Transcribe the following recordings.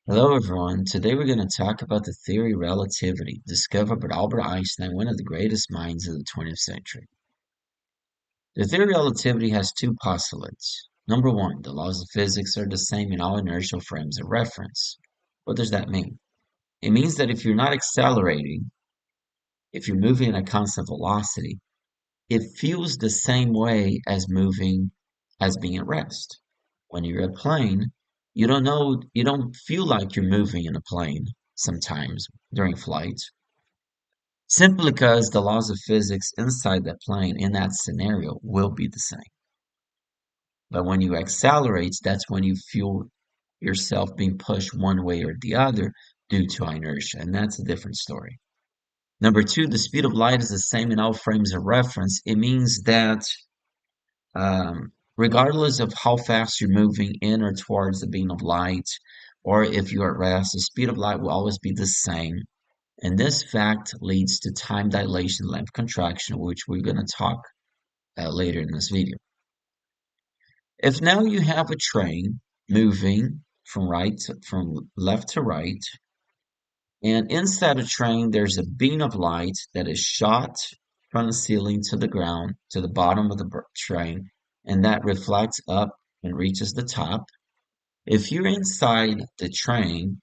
Hello everyone, today we're going to talk about the theory of relativity, discovered by Albert Einstein, one of the greatest minds of the 20th century. The theory of relativity has two postulates. Number one, the laws of physics are the same in all inertial frames of reference. What does that mean? It means that if you're not accelerating, if you're moving at a constant velocity, it feels the same way as being at rest. When you're a plane, you don't feel like you're moving in a plane sometimes during flight, simply because the laws of physics inside that plane in that scenario will be the same. But when you accelerate, that's when you feel yourself being pushed one way or the other due to inertia, and that's a different story. Number two, the speed of light is the same in all frames of reference. It means that regardless of how fast you're moving in or towards the beam of light, or if you're at rest, the speed of light will always be the same. And this fact leads to time dilation, length contraction, which we're going to talk later in this video. If now you have a train moving from left to right, and inside a train there's a beam of light that is shot from the ceiling to the ground, to the bottom of the train, and that reflects up and reaches the top. If you're inside the train,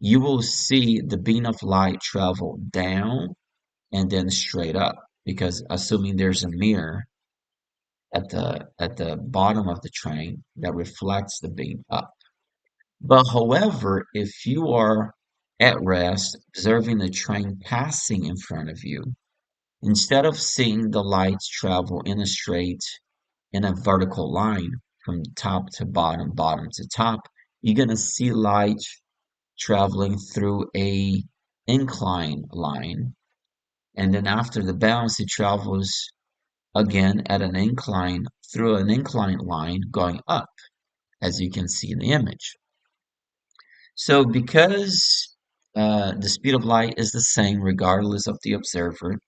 you will see the beam of light travel down and then straight up, because assuming there's a mirror at the bottom of the train that reflects the beam up. But however, if you are at rest, observing the train passing in front of you, instead of seeing the lights travel in a vertical line from top to bottom, bottom to top, you're gonna see light traveling through a incline line. And then after the bounce, it travels again at an incline through an incline line going up, as you can see in the image. So because the speed of light is the same regardless of the observer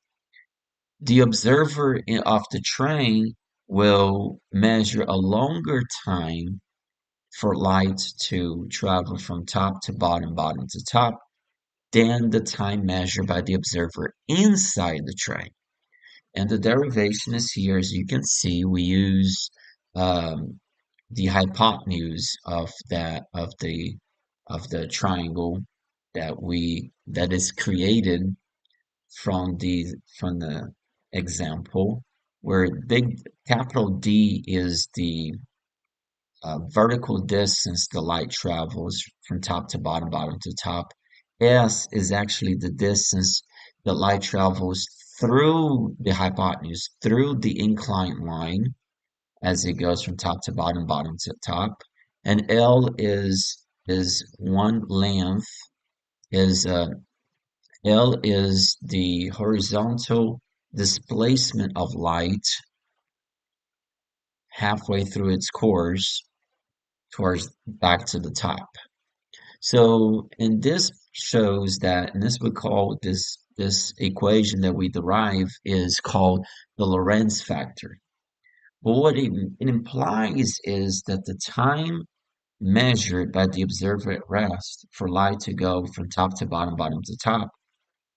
of the train will measure a longer time for light to travel from top to bottom, bottom to top, than the time measured by the observer inside the train. And the derivation is here, as you can see, we use um, the hypotenuse of the triangle that is created from the example, where big capital D is the vertical distance the light travels from top to bottom, bottom to top. S is actually the distance the light travels through the hypotenuse, through the inclined line as it goes from top to bottom, bottom to top. And L is one length, is L is the horizontal displacement of light halfway through its course towards back to the top. So, and this shows that, and this we call this equation that we derive is called the Lorentz factor. But what it implies is that the time measured by the observer at rest for light to go from top to bottom, bottom to top,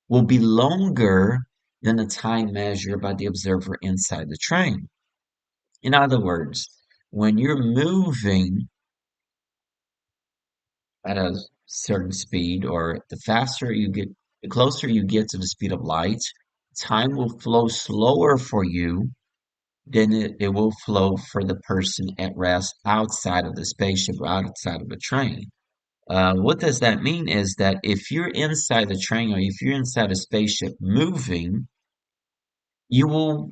will be longer than the time measured by the observer inside the train. In other words, when you're moving at a certain speed, or the closer you get to the speed of light, time will flow slower for you than it will flow for the person at rest outside of the spaceship or outside of the train. What does that mean is that if you're inside the train or if you're inside a spaceship moving, you will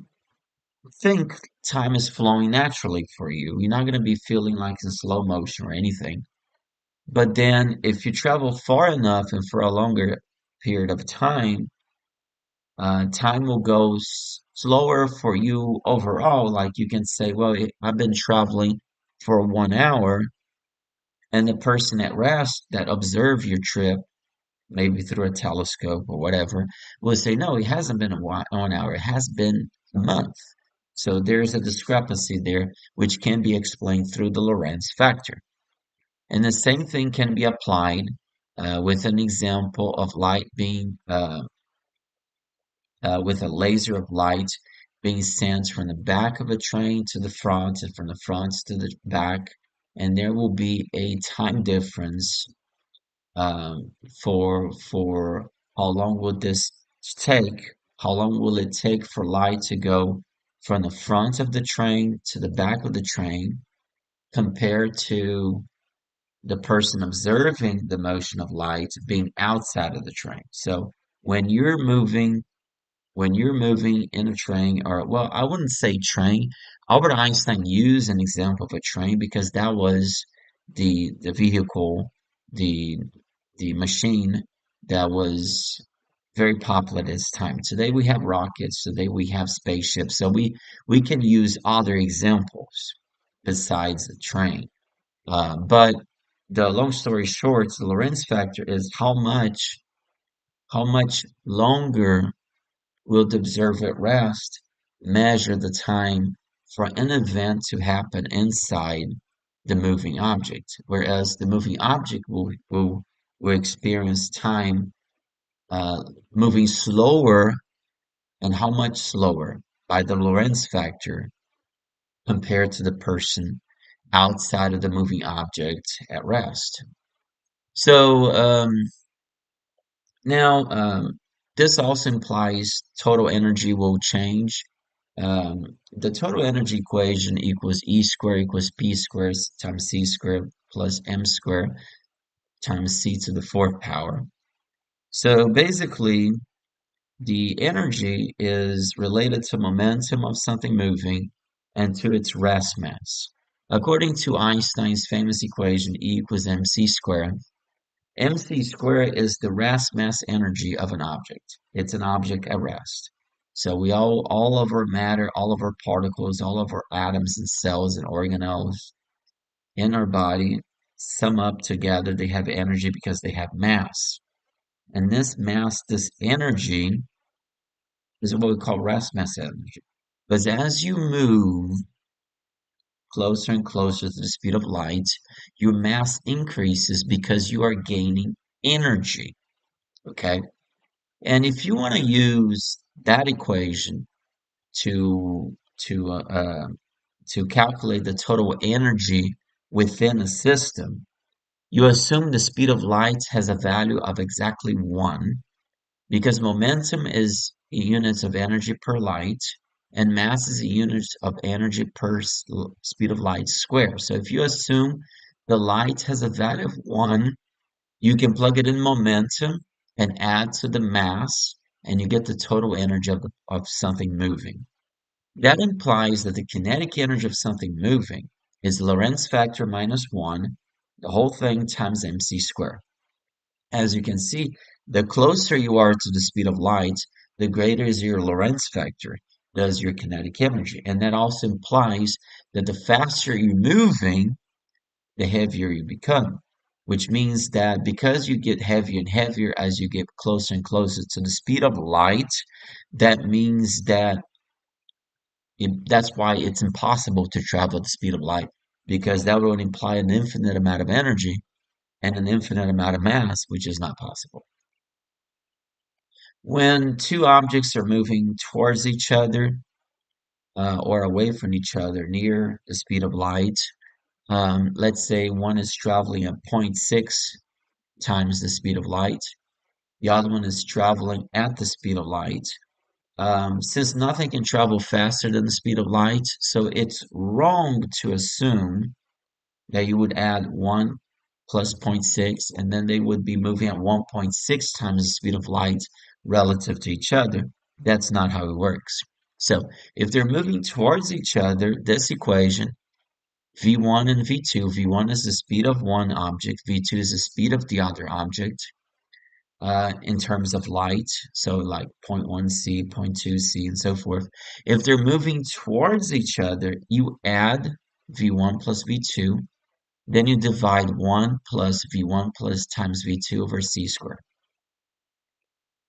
think time is flowing naturally for you. You're not going to be feeling like in slow motion or anything. But then if you travel far enough and for a longer period of time, time will go slower for you overall. Like you can say, well, I've been traveling for 1 hour, and the person at rest that observed your trip, maybe through a telescope or whatever, will say, no, it hasn't been a 1 hour, it has been a month. So there's a discrepancy there, which can be explained through the Lorentz factor. And the same thing can be applied with an example of light being with a laser of light being sent from the back of a train to the front and from the front to the back, and there will be a time difference um, for how long will this take? How long will it take for light to go from the front of the train to the back of the train compared to the person observing the motion of light being outside of the train? So when you're moving in a train, or well, I wouldn't say train. Albert Einstein used an example of a train because that was the vehicle, the the machine that was very popular at this time. Today we have rockets, today we have spaceships, so we can use other examples besides the train. But the long story short, the Lorentz factor is how much longer will the observer at rest measure the time for an event to happen inside the moving object, whereas the moving object will experience time moving slower, and how much slower by the Lorentz factor compared to the person outside of the moving object at rest. So now, this also implies total energy will change. The total energy equation equals E squared equals P squared times C squared plus M squared times C to the fourth power. So basically, the energy is related to momentum of something moving and to its rest mass. According to Einstein's famous equation, E equals mc squared, mc squared is the rest mass energy of an object. It's an object at rest. So we all of our matter, all of our particles, all of our atoms and cells and organelles in our body sum up together. They have energy because they have mass. And this mass, this energy, is what we call rest mass energy. But as you move closer and closer to the speed of light, your mass increases because you are gaining energy. Okay. And if you want to use that equation to to uh, uh, to calculate the total energy within a system, you assume the speed of light has a value of exactly 1, because momentum is units of energy per light, and mass is a unit of energy per speed of light squared. So if you assume the light has a value of 1, you can plug it in momentum and add to the mass, and you get the total energy of something moving. That implies that the kinetic energy of something moving is Lorentz factor minus 1, the whole thing times mc squared. As you can see, the closer you are to the speed of light, the greater is your Lorentz factor, that is your kinetic energy. And that also implies that the faster you're moving, the heavier you become, which means that because you get heavier and heavier as you get closer and closer to the speed of light, that means that that's why it's impossible to travel at the speed of light, because that would imply an infinite amount of energy and an infinite amount of mass, which is not possible. When two objects are moving towards each other or away from each other near the speed of light, let's say one is traveling at zero point 0.6 times the speed of light, the other one is traveling at the speed of light. Since nothing can travel faster than the speed of light, so it's wrong to assume that you would add 1 plus zero point 0.6, and then they would be moving at 1.6 times the speed of light relative to each other. That's not how it works. So if they're moving towards each other, this equation, v1 and v2, v1 is the speed of one object, v2 is the speed of the other object in terms of light, so like 0.1c, 0.2c, and so forth. If they're moving towards each other, you add v1 plus v2, then you divide 1 plus v1 plus times v2 over c squared.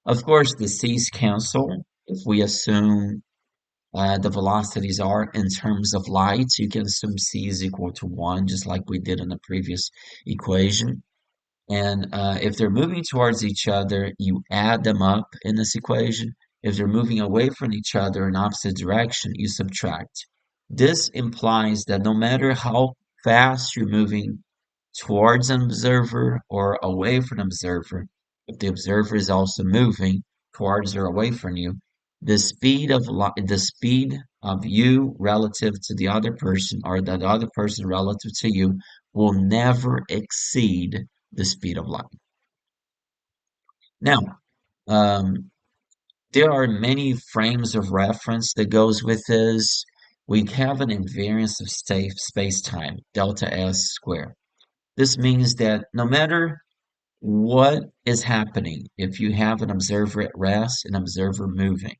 Of course, the c's cancel. If we assume the velocities are in terms of light, you can assume c is equal to 1, just like we did in the previous equation. And if they're moving towards each other, you add them up in this equation. If they're moving away from each other in opposite direction, you subtract. This implies that no matter how fast you're moving towards an observer or away from an observer, if the observer is also moving towards or away from you, the speed of you relative to the other person or the other person relative to you will never exceed the speed of light. Now, um, there are many frames of reference that goes with this. We have an invariance of space-time, delta S squared. This means that no matter what is happening, if you have an observer at rest, an observer moving,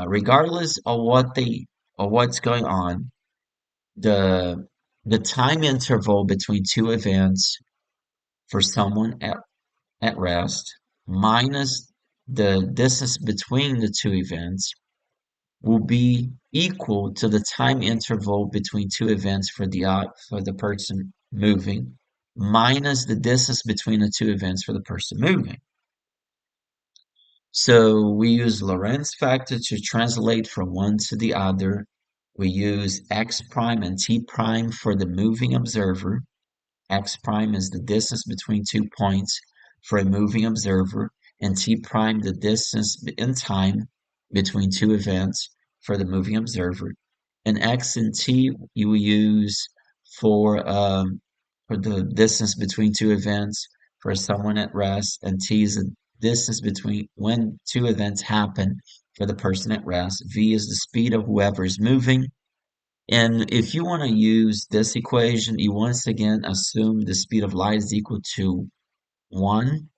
regardless of what's going on, the the time interval between two events for someone at rest minus the distance between the two events will be equal to the time interval between two events for the person moving minus the distance between the two events for the person moving. So we use Lorentz factor to translate from one to the other. We use x prime and t prime for the moving observer. X prime is the distance between 2 points for a moving observer, and t prime the distance in time between two events for the moving observer. And x and t you will use for the distance between two events for someone at rest, and t is the distance between when two events happen for the person at rest. V is the speed of whoever is moving, and if you want to use this equation, you once again assume the speed of light is equal to 1.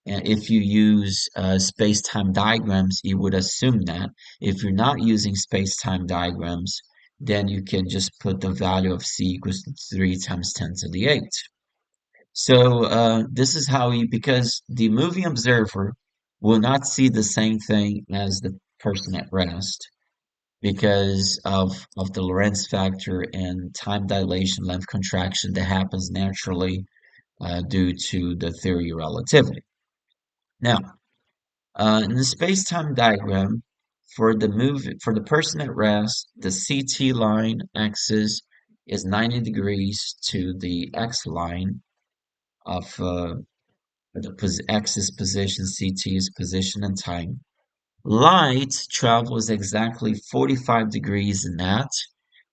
And if you use space-time diagrams, you would assume that. If you're not using space-time diagrams, then you can just put the value of c equals to 3 times 10 to the 8. So this is how you, because the moving observer will not see the same thing as the person at rest because of the Lorentz factor and time dilation, length contraction that happens naturally due to the theory of relativity. Now, in the space-time diagram, for the person at rest, the CT line axis is 90 degrees to the X line of the axis position, CT is position and time. Light travels exactly 45 degrees in that.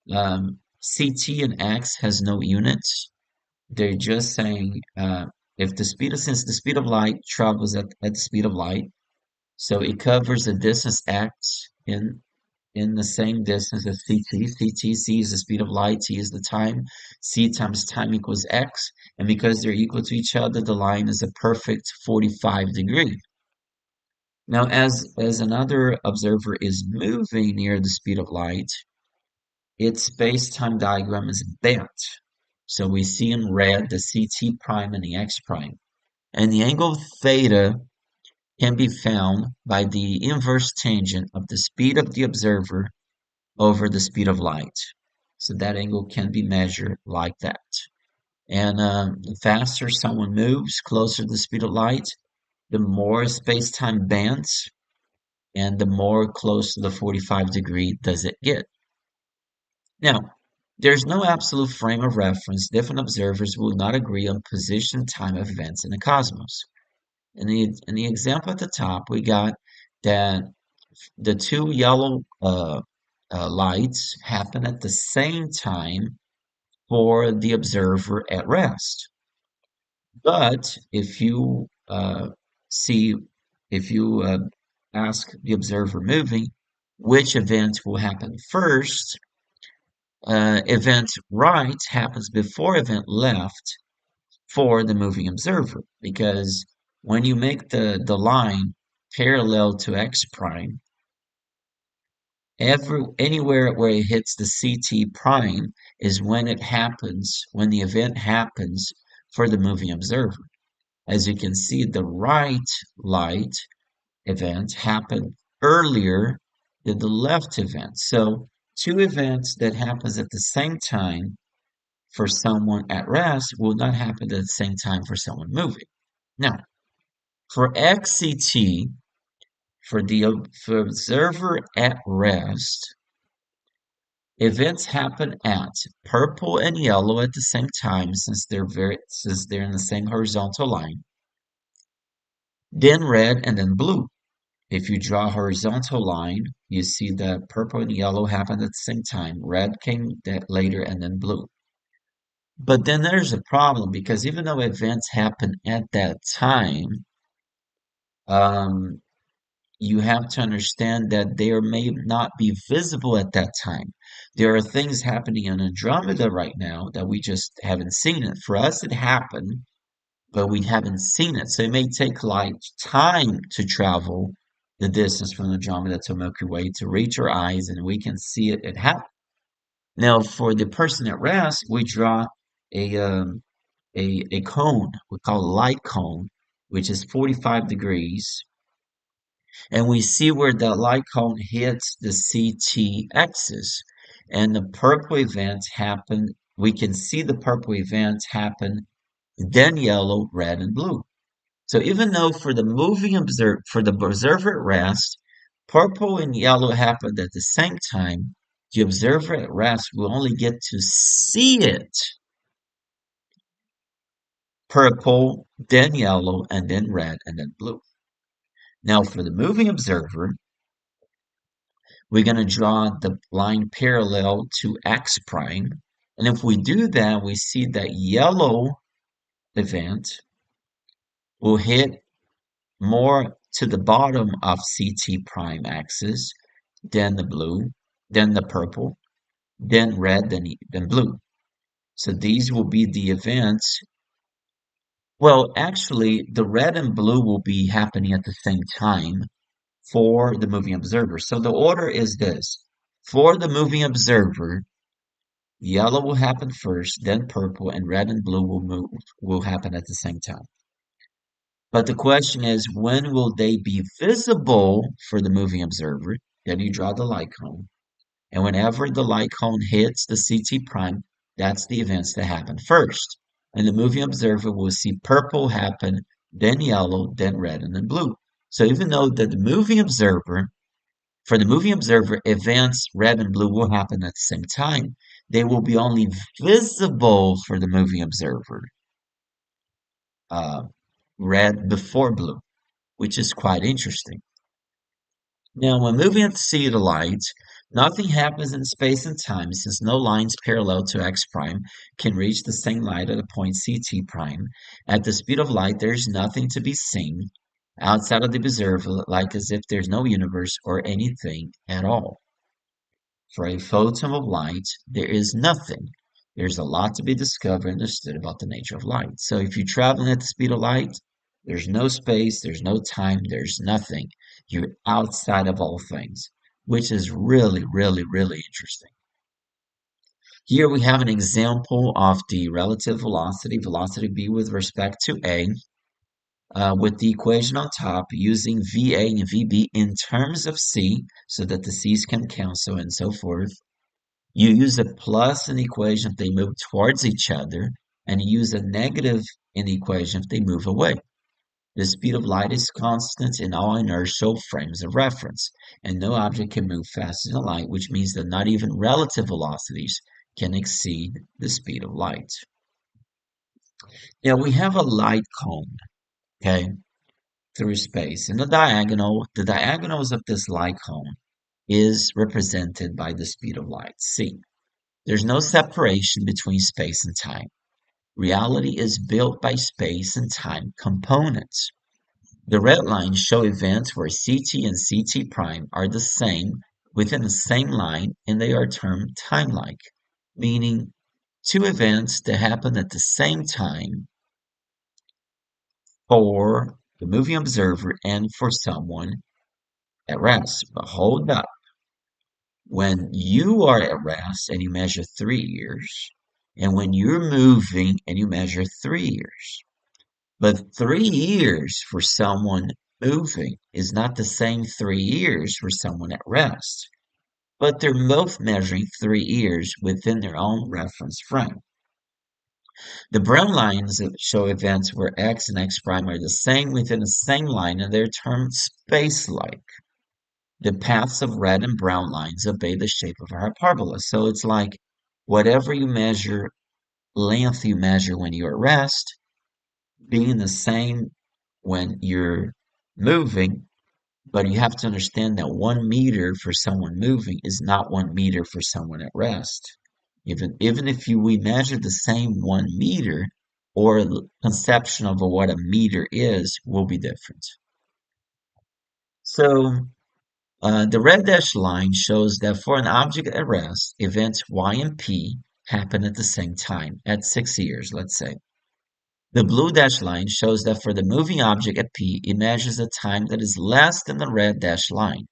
CT and X has no units. They're just saying if the speed of since the speed of light travels at the speed of light, so it covers the distance x in the same distance as CT. C is the speed of light, t is the time. C times time equals x, and because they're equal to each other, the line is a perfect 45 degree. Now, as another observer is moving near the speed of light, its space-time diagram is bent. So we see in red the CT prime and the X prime. And the angle theta can be found by the inverse tangent of the speed of the observer over the speed of light. So that angle can be measured like that. And the faster someone moves closer to the speed of light, the more space-time bends and the more close to the 45 degree does it get. Now, there's no absolute frame of reference. Different observers will not agree on position time of events in the cosmos. In the example at the top, we got that the two yellow lights happen at the same time for the observer at rest. But if you see, if you ask the observer moving, which event will happen first, event right happens before event left for the moving observer, because when you make the line parallel to x prime, anywhere where it hits the CT prime is when it happens, when the event happens for the moving observer. As you can see, the right light event happened earlier than the left event. So two events that happens at the same time for someone at rest will not happen at the same time for someone moving. Now, for XCT, for observer at rest, events happen at purple and yellow at the same time since they're in the same horizontal line, then red and then blue. If you draw a horizontal line, you see that purple and yellow happen at the same time. Red came later and then blue. But then there's a problem because even though events happen at that time, um, you have to understand that they may not be visible at that time. There are things happening in Andromeda right now that we just haven't seen it. For us, it happened, but we haven't seen it. So it may take light time to travel the distance from Andromeda to Milky Way to reach our eyes, and we can see it happen. Now, for the person at rest, we draw a a cone, we call a light cone, which is 45 degrees, and we see where the light cone hits the CT axis, and the purple events happen. We can see the purple events happen, then yellow, red, and blue. So even though for the observer at rest, purple and yellow happened at the same time, the observer at rest will only get to see it purple, then yellow, and then red, and then blue. Now for the moving observer, we're going to draw the line parallel to x prime. And if we do that, we see that yellow event will hit more to the bottom of CT prime axis, then the blue, then the purple, then red, then blue. So these will be the events. Well, actually, the red and blue will be happening at the same time for the moving observer. So the order is this. For the moving observer, yellow will happen first, then purple, and red and blue will happen at the same time. But the question is, when will they be visible for the moving observer? Then you draw the light cone. And whenever the light cone hits the CT prime, that's the events that happen first. And the moving observer will see purple happen, then yellow, then red, and then blue. So even though that for the moving observer, events red and blue will happen at the same time, they will be only visible for the moving observer, uh, red before blue, which is quite interesting. Now, when moving at the speed of light, nothing happens in space and time since no lines parallel to x prime can reach the same light at a point CT prime. At the speed of light, there is nothing to be seen outside of the observer, like as if there's no universe or anything at all. For a photon of light, there is nothing. There's a lot to be discovered and understood about the nature of light. So if you're traveling at the speed of light, there's no space, there's no time, there's nothing. You're outside of all things, which is really, really, really interesting. Here we have an example of the relative velocity, velocity b with respect to a, with the equation on top using VA and VB in terms of C so that the C's can cancel and so forth. You use a plus in the equation if they move towards each other, and you use a negative in the equation if they move away. The speed of light is constant in all inertial frames of reference, and no object can move faster than light, which means that not even relative velocities can exceed the speed of light. Now we have a light cone, okay, through space. And the diagonals of this light cone is represented by the speed of light, c. There's no separation between space and time. Reality is built by space and time components. The red lines show events where CT and CT prime are the same within the same line and they are termed time-like, meaning two events that happen at the same time for the moving observer and for someone at rest. But hold up. When you are at rest and you measure 3 years, and when you're moving and you measure 3 years. But 3 years for someone moving is not the same 3 years for someone at rest. But they're both measuring 3 years within their own reference frame. The brown lines show events where x and x prime are the same within the same line and they're termed space-like. The paths of red and brown lines obey the shape of a hyperbola. So it's like whatever you measure, length you measure when you're at rest, being the same when you're moving, but you have to understand that 1 meter for someone moving is not 1 meter for someone at rest. Even if we measure the same 1 meter, or conception of what a meter is will be different. So the red dashed line shows that for an object at rest, events y and p happen at the same time, at 6 years, let's say. The blue dashed line shows that for the moving object at p, it measures a time that is less than the red dashed line.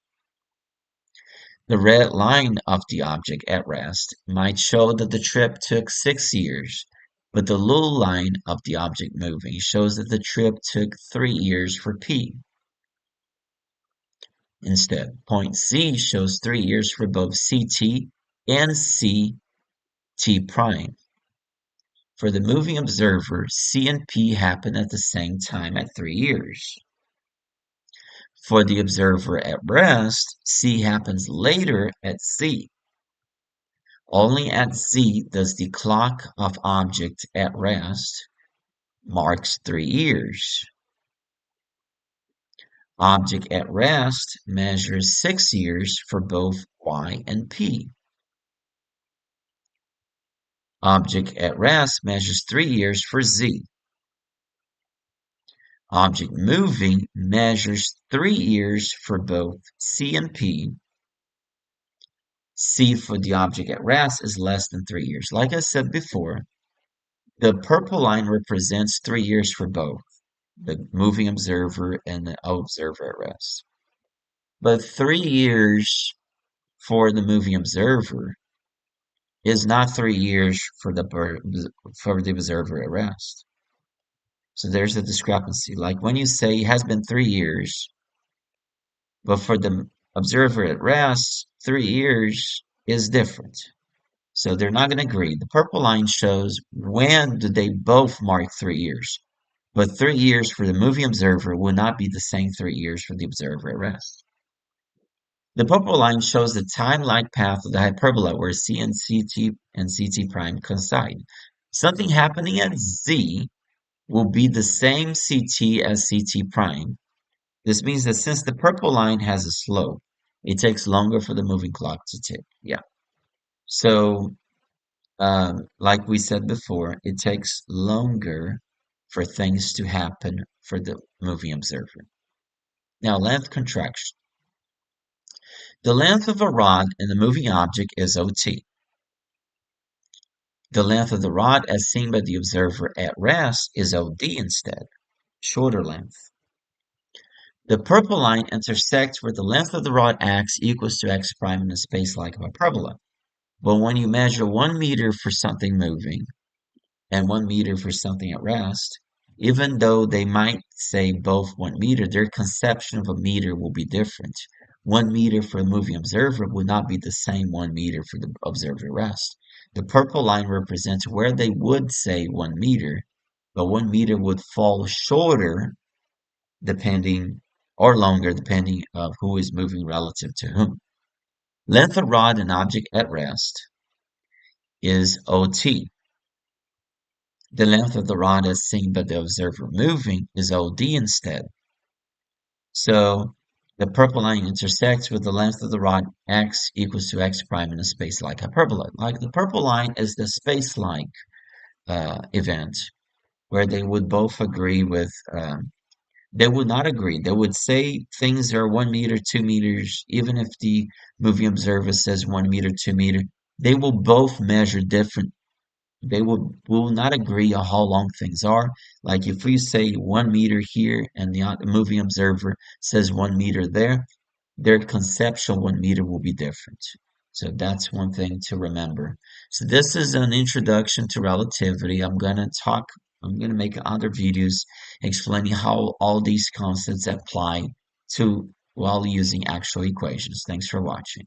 The red line of the object at rest might show that the trip took 6 years, but the blue line of the object moving shows that the trip took 3 years for p. Instead, point C shows 3 years for both CT and CT prime. For the moving observer, C and P happen at the same time at 3 years. For the observer at rest, C happens later at C. Only at Z does the clock of object at rest marks 3 years. Object at rest measures 6 years for both Y and P. Object at rest measures 3 years for Z. Object moving measures 3 years for both C and P. C for the object at rest is less than 3 years. Like I said before, the purple line represents 3 years for both the moving observer and the observer at rest. But 3 years for the moving observer is not 3 years for the observer at rest. So there's a discrepancy. Like when you say it has been 3 years, but for the observer at rest, 3 years is different. So they're not going to agree. The purple line shows when do they both mark 3 years. But 3 years for the moving observer will not be the same 3 years for the observer at rest. The purple line shows the time-like path of the hyperbola where C and CT prime coincide. Something happening at Z will be the same CT as CT prime. This means that since the purple line has a slope, it takes longer for the moving clock to tick. Yeah. So, like we said before, it takes longer for things to happen for the moving observer. Now, length contraction. The length of a rod in the moving object is OT. The length of the rod as seen by the observer at rest is OD instead, shorter length. The purple line intersects where the length of the rod x equals to x prime in a space like a hyperbola. But when you measure 1 meter for something moving and 1 meter for something at rest, even though they might say both 1 meter, their conception of a meter will be different. 1 meter for a moving observer would not be the same 1 meter for the observer at rest. The purple line represents where they would say 1 meter, but 1 meter would fall shorter depending or longer depending of who is moving relative to whom. Length of rod and object at rest is OT. The length of the rod as seen by the observer moving is OD instead. So the purple line intersects with the length of the rod x equals to x prime in a space-like hyperbola. Like the purple line is the space-like event where they would both agree with they would not agree. They would say things are 1 meter, 2 meters, even if the moving observer says 1 meter, 2 meter. They will both measure different. They will not agree on how long things are. Like if we say 1 meter here and the moving observer says 1 meter there, their conceptual 1 meter will be different. So that's one thing to remember. So this is an introduction to relativity. I'm going to make other videos explaining how all these concepts apply to while using actual equations. Thanks for watching.